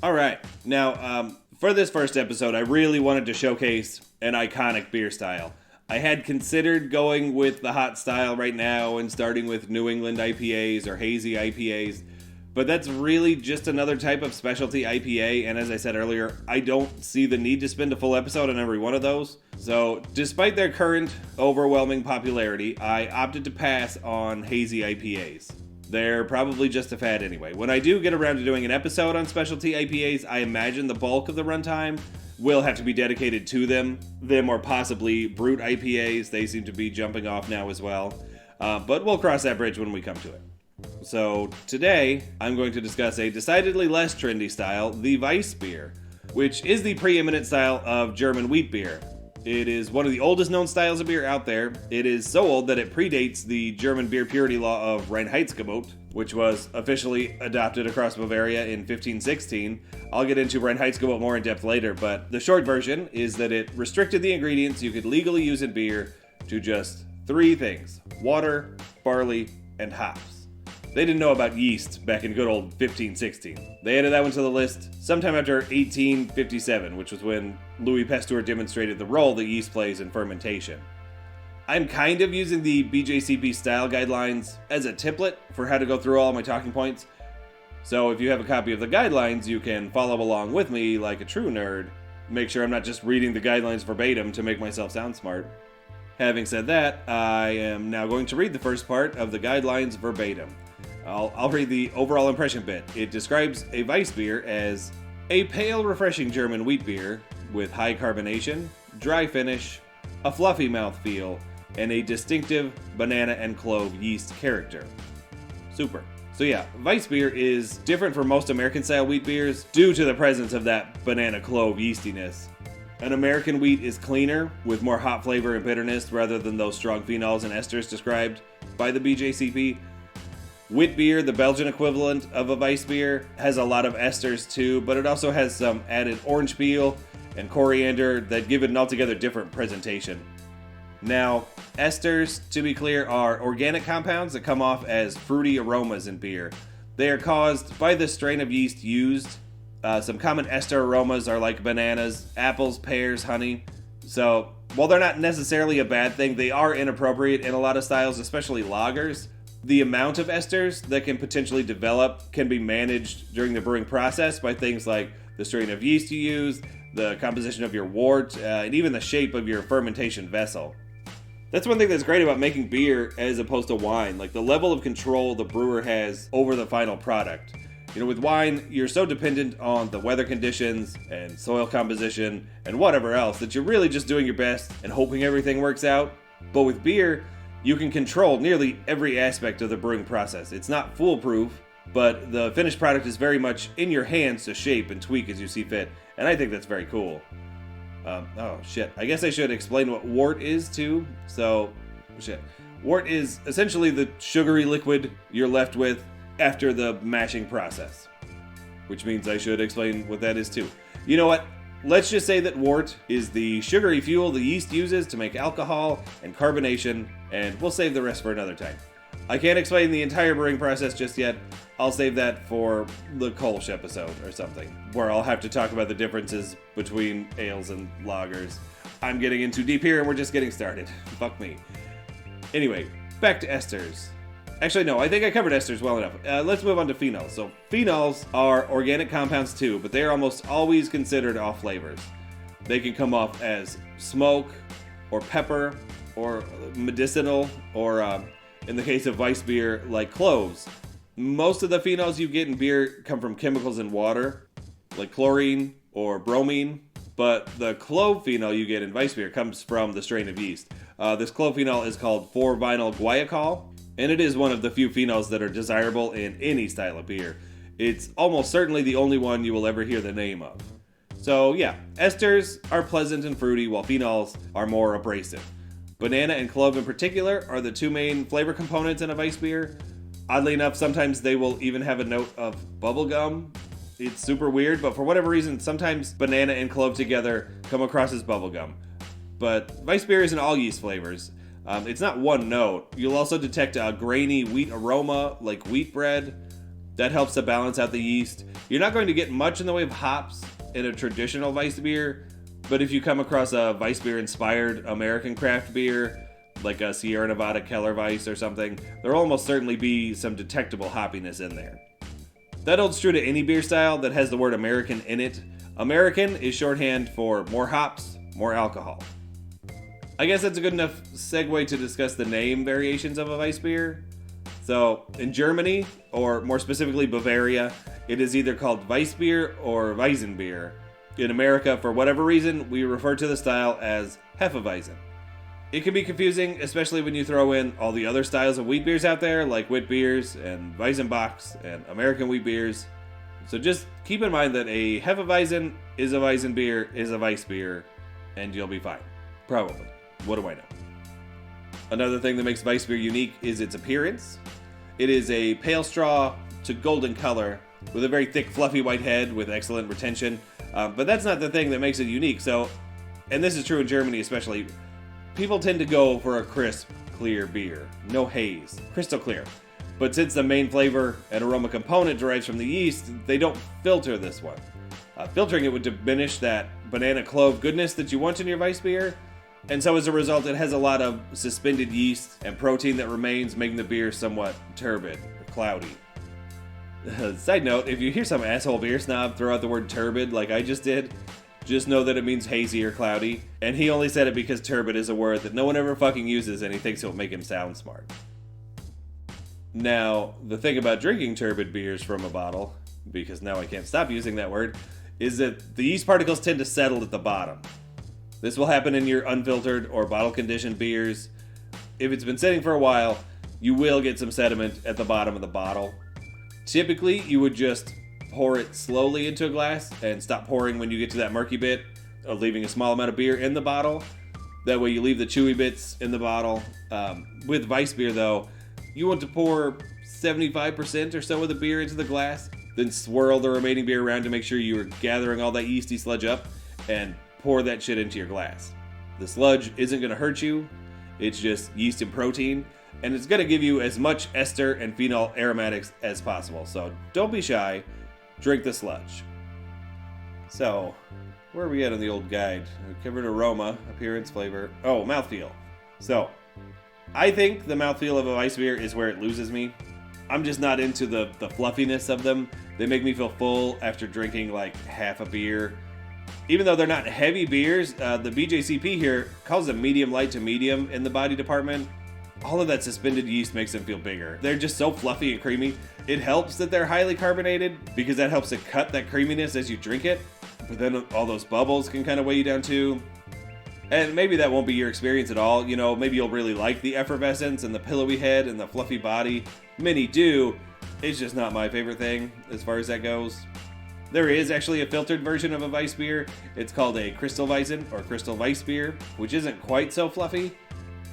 All right. Now, for this first episode, I really wanted to showcase an iconic beer style. I had considered going with the hot style right now and starting with New England IPAs or hazy IPAs, but that's really just another type of specialty IPA, and as I said earlier, I don't see the need to spend a full episode on every one of those. So, despite their current overwhelming popularity, I opted to pass on hazy IPAs. They're probably just a fad anyway. When I do get around to doing an episode on specialty IPAs, I imagine the bulk of the runtime will have to be dedicated to them or possibly brute IPAs. They seem to be jumping off now as well. But we'll cross that bridge when we come to it. So today, I'm going to discuss a decidedly less trendy style, the Weissbier, which is the preeminent style of German wheat beer. It is one of the oldest known styles of beer out there. It is so old that it predates the German beer purity law of Reinheitsgebot, which was officially adopted across Bavaria in 1516. I'll get into Reinheitsgebot more in depth later, but the short version is that it restricted the ingredients you could legally use in beer to just 3 things: water, barley, and hops. They didn't know about yeast back in good old 1516. They added that one to the list sometime after 1857, which was when Louis Pasteur demonstrated the role that yeast plays in fermentation. I'm kind of using the BJCP style guidelines as a template for how to go through all my talking points. So if you have a copy of the guidelines, you can follow along with me like a true nerd. Make sure I'm not just reading the guidelines verbatim to make myself sound smart. Having said that, I am now going to read the first part of the guidelines verbatim. I'll read the overall impression bit. It describes a Weissbier as a pale, refreshing German wheat beer with high carbonation, dry finish, a fluffy mouthfeel, and a distinctive banana and clove yeast character. Super. So yeah, Weissbier is different from most American-style wheat beers due to the presence of that banana clove yeastiness. An American wheat is cleaner, with more hop flavor and bitterness rather than those strong phenols and esters described by the BJCP. Witbier, the Belgian equivalent of a Weissbier, has a lot of esters too, but it also has some added orange peel and coriander that give it an altogether different presentation. Now, esters, to be clear, are organic compounds that come off as fruity aromas in beer. They are caused by the strain of yeast used. Some common ester aromas are like bananas, apples, pears, honey. So, while they're not necessarily a bad thing, they are inappropriate in a lot of styles, especially lagers. The amount of esters that can potentially develop can be managed during the brewing process by things like the strain of yeast you use, the composition of your wort, and even the shape of your fermentation vessel. That's one thing that's great about making beer as opposed to wine, like the level of control the brewer has over the final product. You know, with wine, you're so dependent on the weather conditions and soil composition and whatever else that you're really just doing your best and hoping everything works out. But with beer, you can control nearly every aspect of the brewing process. It's not foolproof, but the finished product is very much in your hands to shape and tweak as you see fit, and I think that's very cool. I guess I should explain what wort is too. Wort is essentially the sugary liquid you're left with after the mashing process, which means I should explain what that is too. You know what? Let's just say that wort is the sugary fuel the yeast uses to make alcohol and carbonation, and we'll save the rest for another time. I can't explain the entire brewing process just yet. I'll save that for the Kolsch episode or something, where I'll have to talk about the differences between ales and lagers. I'm getting in too deep here and we're just getting started. Fuck me. Anyway, back to esters. Actually, no, I think I covered esters well enough. Let's move on to phenols. So, phenols are organic compounds too, but they are almost always considered off flavors. They can come off as smoke, or pepper, or medicinal, or in the case of Weissbier, like cloves. Most of the phenols you get in beer come from chemicals in water, like chlorine or bromine, but the clove phenol you get in Weissbier comes from the strain of yeast. This clove phenol is called 4-vinyl guaiacol, and it is one of the few phenols that are desirable in any style of beer. It's almost certainly the only one you will ever hear the name of. So yeah, esters are pleasant and fruity, while phenols are more abrasive. Banana and clove in particular are the two main flavor components in a Weissbier. Oddly enough, sometimes they will even have a note of bubblegum. It's super weird, but for whatever reason, sometimes banana and clove together come across as bubblegum. But Weissbier is in all yeast flavors. It's not one note. You'll also detect a grainy wheat aroma like wheat bread. That helps to balance out the yeast. You're not going to get much in the way of hops in a traditional Weissbier, but if you come across a Weissbier-inspired American craft beer, like a Sierra Nevada Keller Weiss or something, there'll almost certainly be some detectable hoppiness in there. That holds true to any beer style that has the word American in it. American is shorthand for more hops, more alcohol. I guess that's a good enough segue to discuss the name variations of a Weissbier. So, in Germany, or more specifically Bavaria, it is either called Weissbier or Weizenbier. In America, for whatever reason, we refer to the style as Hefeweizen. It can be confusing, especially when you throw in all the other styles of wheat beers out there, like wit beers and Weizenbachs and American wheat beers. So just keep in mind that a Hefeweizen is a Weizenbier is a Weissbier, and you'll be fine. Probably. What do I know? Another thing that makes Weissbier unique is its appearance. It is a pale straw to golden color with a very thick, fluffy white head with excellent retention. But that's not the thing that makes it unique. So, and this is true in Germany especially, people tend to go for a crisp, clear beer. No haze. Crystal clear. But since the main flavor and aroma component derives from the yeast, they don't filter this one. Filtering it would diminish that banana clove goodness that you want in your Weissbier. And so as a result, it has a lot of suspended yeast and protein that remains, making the beer somewhat turbid or cloudy. Side note, if you hear some asshole beer snob throw out the word turbid like I just did, just know that it means hazy or cloudy, and he only said it because turbid is a word that no one ever fucking uses and he thinks it'll make him sound smart. Now, the thing about drinking turbid beers from a bottle, because now I can't stop using that word, is that the yeast particles tend to settle at the bottom. This will happen in your unfiltered or bottle-conditioned beers. If it's been sitting for a while, you will get some sediment at the bottom of the bottle. Typically, you would just pour it slowly into a glass and stop pouring when you get to that murky bit, of leaving a small amount of beer in the bottle. That way you leave the chewy bits in the bottle. With Weissbier, though, you want to pour 75% or so of the beer into the glass, then swirl the remaining beer around to make sure you are gathering all that yeasty sludge up, and pour that shit into your glass. The sludge isn't going to hurt you, it's just yeast and protein, and it's going to give you as much ester and phenol aromatics as possible. So don't be shy, drink the sludge. So, where are we at on the old guide? We covered aroma, appearance, flavor. Oh, mouthfeel. So, I think the mouthfeel of a Weissbier is where it loses me. I'm just not into the fluffiness of them. They make me feel full after drinking like half a beer. Even though they're not heavy beers, the BJCP here calls them medium light to medium in the body department. All of that suspended yeast makes them feel bigger. They're just so fluffy and creamy. It helps that they're highly carbonated because that helps to cut that creaminess as you drink it. But then all those bubbles can kind of weigh you down too. And maybe that won't be your experience at all. You know, maybe you'll really like the effervescence and the pillowy head and the fluffy body. Many do. It's just not my favorite thing as far as that goes. There is actually a filtered version of a Weissbier. It's called a Crystalweizen or Crystal Weissbier, which isn't quite so fluffy.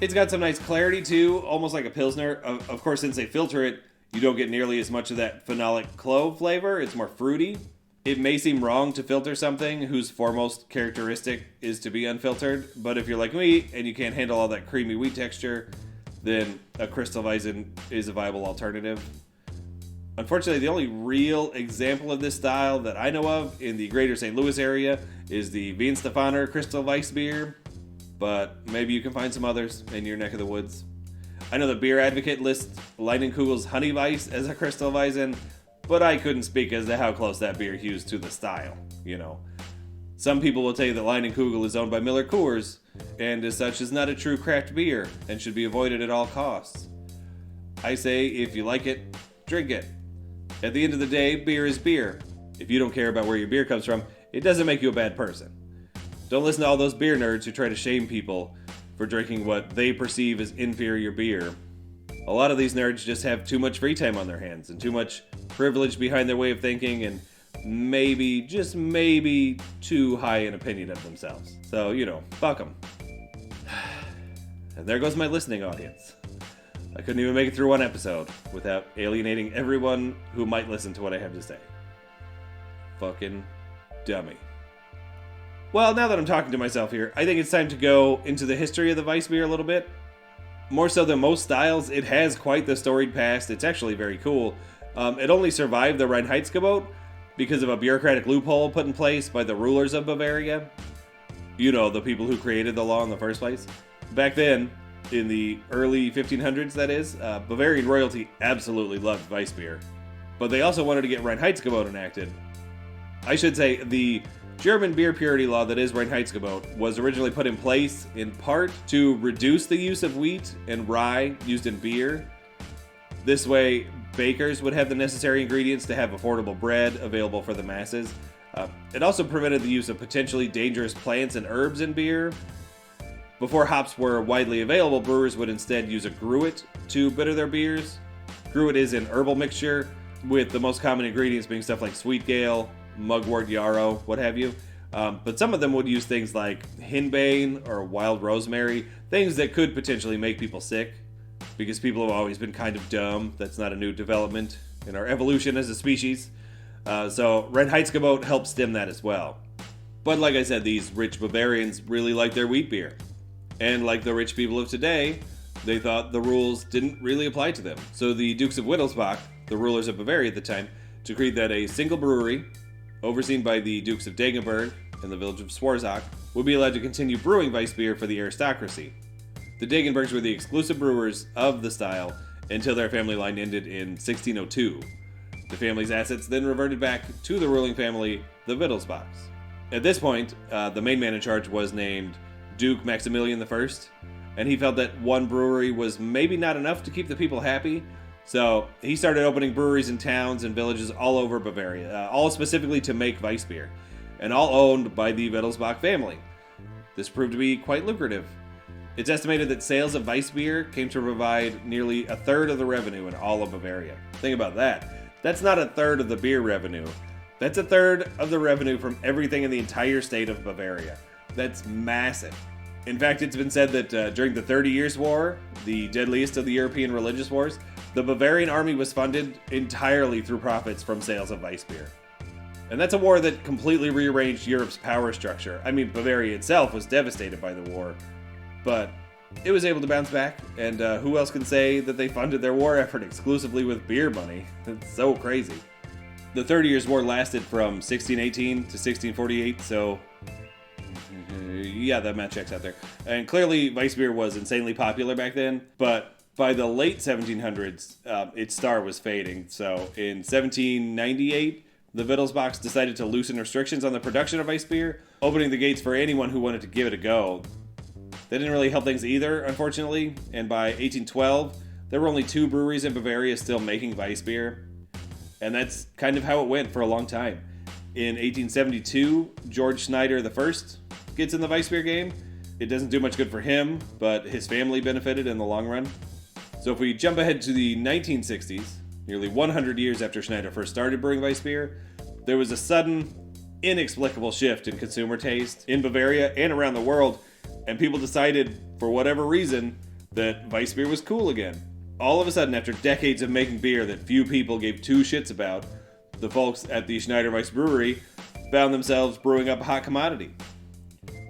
It's got some nice clarity too, almost like a Pilsner. Of course, since they filter it, you don't get nearly as much of that phenolic clove flavor. It's more fruity. It may seem wrong to filter something whose foremost characteristic is to be unfiltered, but if you're like me and you can't handle all that creamy wheat texture, then a Crystalweizen is a viable alternative. Unfortunately, the only real example of this style that I know of in the greater St. Louis area is the Wien-Stefaner Crystal Weissbier, but maybe you can find some others in your neck of the woods. I know the Beer Advocate lists Leinenkugel's Honey Weiss as a Crystal Weizen, but I couldn't speak as to how close that beer hews to the style, you know. Some people will tell you that Leinenkugel is owned by Miller Coors, and as such is not a true craft beer and should be avoided at all costs. I say if you like it, drink it. At the end of the day, beer is beer. If you don't care about where your beer comes from, it doesn't make you a bad person. Don't listen to all those beer nerds who try to shame people for drinking what they perceive as inferior beer. A lot of these nerds just have too much free time on their hands and too much privilege behind their way of thinking and maybe, just maybe, too high an opinion of themselves. So, you know, fuck them. And there goes my listening audience. I couldn't even make it through one episode without alienating everyone who might listen to what I have to say. Fucking dummy. Well, now that I'm talking to myself here, I think it's time to go into the history of the Weissbier a little bit. More so than most styles, it has quite the storied past. It's actually very cool. It only survived the Reinheitsgebot because of a bureaucratic loophole put in place by the rulers of Bavaria. You know, the people who created the law in the first place. Back then, in the early 1500s, that is, Bavarian royalty absolutely loved Weissbier. But they also wanted to get Reinheitsgebot enacted. I should say, the German beer purity law that is Reinheitsgebot was originally put in place in part to reduce the use of wheat and rye used in beer. This way, bakers would have the necessary ingredients to have affordable bread available for the masses. It also prevented the use of potentially dangerous plants and herbs in beer. Before hops were widely available, brewers would instead use a gruit to bitter their beers. Gruit is an herbal mixture, with the most common ingredients being stuff like sweet gale, mugwort, yarrow, what have you. But some of them would use things like henbane or wild rosemary, things that could potentially make people sick, because people have always been kind of dumb. That's not a new development in our evolution as a species. So Reinheitsgebot helped stem that as well. But like I said, these rich Bavarians really liked their wheat beer. And like the rich people of today, they thought the rules didn't really apply to them. So the Dukes of Wittelsbach, the rulers of Bavaria at the time, decreed that a single brewery, overseen by the Dukes of Degenberg and the village of Swarzach, would be allowed to continue brewing Weissbier for the aristocracy. The Degenbergs were the exclusive brewers of the style until their family line ended in 1602. The family's assets then reverted back to the ruling family, the Wittelsbachs. At this point, the main man in charge was named Duke Maximilian I, and he felt that one brewery was maybe not enough to keep the people happy, so he started opening breweries in towns and villages all over Bavaria, all specifically to make Weissbier, and all owned by the Wittelsbach family. This proved to be quite lucrative. It's estimated that sales of Weissbier came to provide nearly a third of the revenue in all of Bavaria. Think about that. That's not a third of the beer revenue. That's a third of the revenue from everything in the entire state of Bavaria. That's massive. In fact, it's been said that during the 30 Years' War, the deadliest of the European religious wars, the Bavarian army was funded entirely through profits from sales of Weissbier. And that's a war that completely rearranged Europe's power structure. I mean, Bavaria itself was devastated by the war, but it was able to bounce back, and who else can say that they funded their war effort exclusively with beer money? It's so crazy. The 30 Years' War lasted from 1618 to 1648, so yeah, that math checks out there. And clearly, Weissbier was insanely popular back then, but by the late 1700s, its star was fading. So in 1798, the Wittelsbachs decided to loosen restrictions on the production of Weissbier, opening the gates for anyone who wanted to give it a go. That didn't really help things either, unfortunately, and by 1812, there were only 2 breweries in Bavaria still making Weissbier, and that's kind of how it went for a long time. In 1872, George Schneider I gets in the Weissbier game. It doesn't do much good for him, but his family benefited in the long run. So if we jump ahead to the 1960s, nearly 100 years after Schneider first started brewing Weissbier, there was a sudden, inexplicable shift in consumer taste in Bavaria and around the world, and people decided, for whatever reason, that Weissbier was cool again. All of a sudden, after decades of making beer that few people gave 2 shits about, the folks at the Schneider Weiss Brewery found themselves brewing up a hot commodity.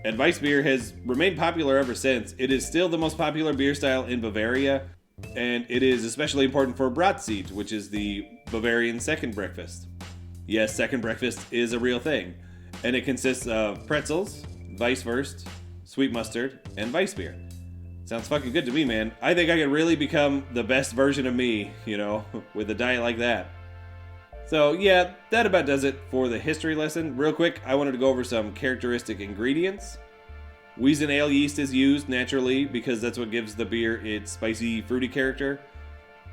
And Weissbier has remained popular ever since. It is still the most popular beer style in Bavaria, and it is especially important for Bratzit, which is the Bavarian second breakfast. Yes, second breakfast is a real thing, and it consists of pretzels, Weisswurst, sweet mustard, and Weissbier. Sounds fucking good to me, man. I think I could really become the best version of me, with a diet like that. So yeah, that about does it for the history lesson. Real quick, I wanted to go over some characteristic ingredients. Weizen ale yeast is used naturally because that's what gives the beer its spicy, fruity character.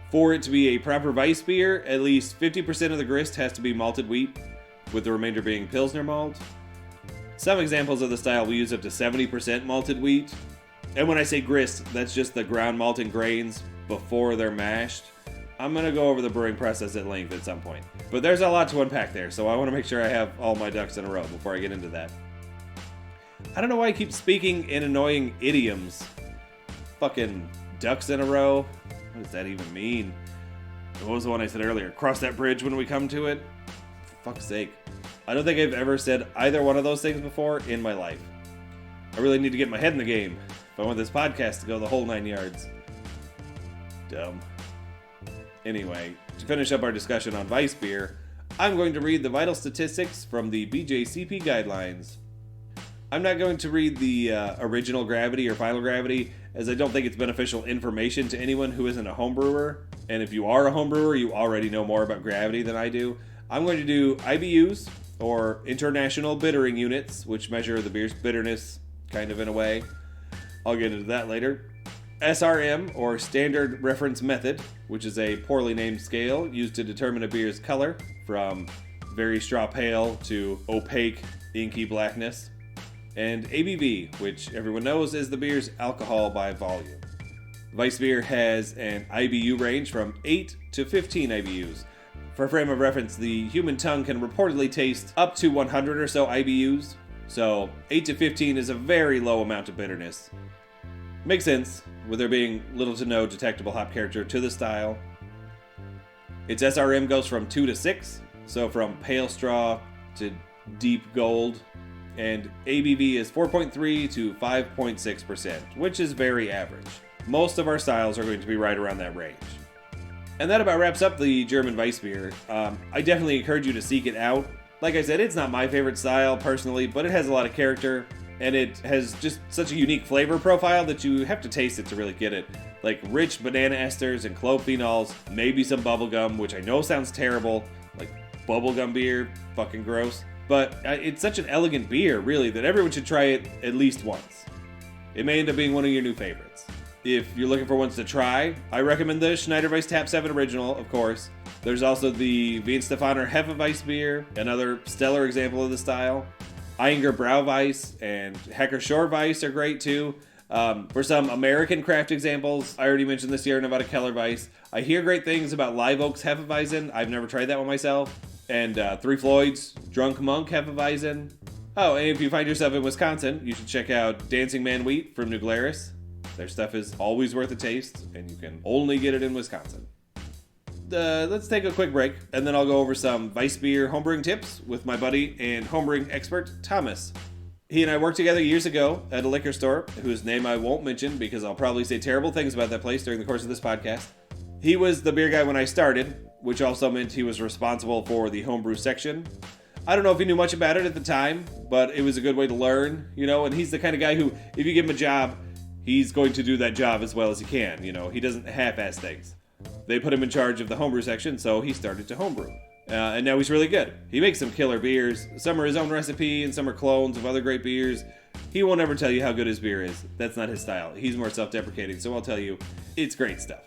For it to be a proper Weissbier, at least 50% of the grist has to be malted wheat, with the remainder being Pilsner malt. Some examples of the style will use up to 70% malted wheat. And when I say grist, that's just the ground malting grains before they're mashed. I'm going to go over the brewing process at length at some point. But there's a lot to unpack there, so I want to make sure I have all my ducks in a row before I get into that. I don't know why I keep speaking in annoying idioms. Fucking ducks in a row? What does that even mean? What was the one I said earlier? Cross that bridge when we come to it? For fuck's sake. I don't think I've ever said either one of those things before in my life. I really need to get my head in the game if I want this podcast to go the whole 9 yards. Dumb. Anyway, to finish up our discussion on Weissbier, I'm going to read the vital statistics from the BJCP guidelines. I'm not going to read the original gravity or final gravity, as I don't think it's beneficial information to anyone who isn't a homebrewer. And if you are a homebrewer, you already know more about gravity than I do. I'm going to do IBUs, or International Bittering Units, which measure the beer's bitterness, kind of in a way. I'll get into that later. SRM, or Standard Reference Method, which is a poorly named scale used to determine a beer's color, from very straw pale to opaque, inky blackness. And ABV, which everyone knows is the beer's alcohol by volume. Weissbier has an IBU range from 8 to 15 IBUs. For a frame of reference, the human tongue can reportedly taste up to 100 or so IBUs, so 8 to 15 is a very low amount of bitterness. Makes sense, with there being little to no detectable hop character to the style. Its SRM goes from 2 to 6, so from pale straw to deep gold, and ABV is 4.3 to 5.6%, which is very average. Most of our styles are going to be right around that range. And that about wraps up the German Weissbier. I definitely encourage you to seek it out. Like I said, it's not my favorite style personally, but it has a lot of character, and it has just such a unique flavor profile that you have to taste it to really get it. Like rich banana esters and clove phenols, maybe some bubblegum, which I know sounds terrible, like bubblegum beer, fucking gross. But it's such an elegant beer, really, that everyone should try it at least once. It may end up being one of your new favorites. If you're looking for ones to try, I recommend the Schneider Weiss Tap 7 Original, of course. There's also the Weihenstephaner Hefeweißbier, another stellar example of the style. Eyinger Brauweiss and Hecker Shore Weiss are great too. For some American craft examples, I already mentioned the Sierra Nevada Keller Weiss. I hear great things about Live Oak's Hefeweizen. I've never tried that one myself. And Three Floyd's Drunk Monk Hefeweizen. Oh, and if you find yourself in Wisconsin, you should check out Dancing Man Wheat from New Glarus. Their stuff is always worth a taste, and you can only get it in Wisconsin. Let's take a quick break, and then I'll go over some Weissbier homebrewing tips with my buddy and homebrewing expert, Thomas. He and I worked together years ago at a liquor store, whose name I won't mention because I'll probably say terrible things about that place during the course of this podcast. He was the beer guy when I started, which also meant he was responsible for the homebrew section. I don't know if he knew much about it at the time, but it was a good way to learn, and he's the kind of guy who, if you give him a job, he's going to do that job as well as he can, he doesn't half-ass things. They put him in charge of the homebrew section, so he started to homebrew. And now he's really good. He makes some killer beers. Some are his own recipe, and some are clones of other great beers. He won't ever tell you how good his beer is. That's not his style. He's more self-deprecating, so I'll tell you, it's great stuff.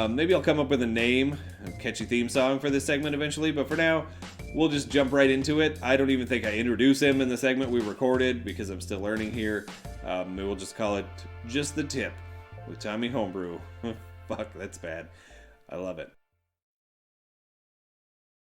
Maybe I'll come up with a name, a catchy theme song for this segment eventually, but for now, we'll just jump right into it. I don't even think I introduce him in the segment we recorded because I'm still learning here. Maybe we'll just call it Just the Tip with Tommy Homebrew. Fuck, that's bad. I love it.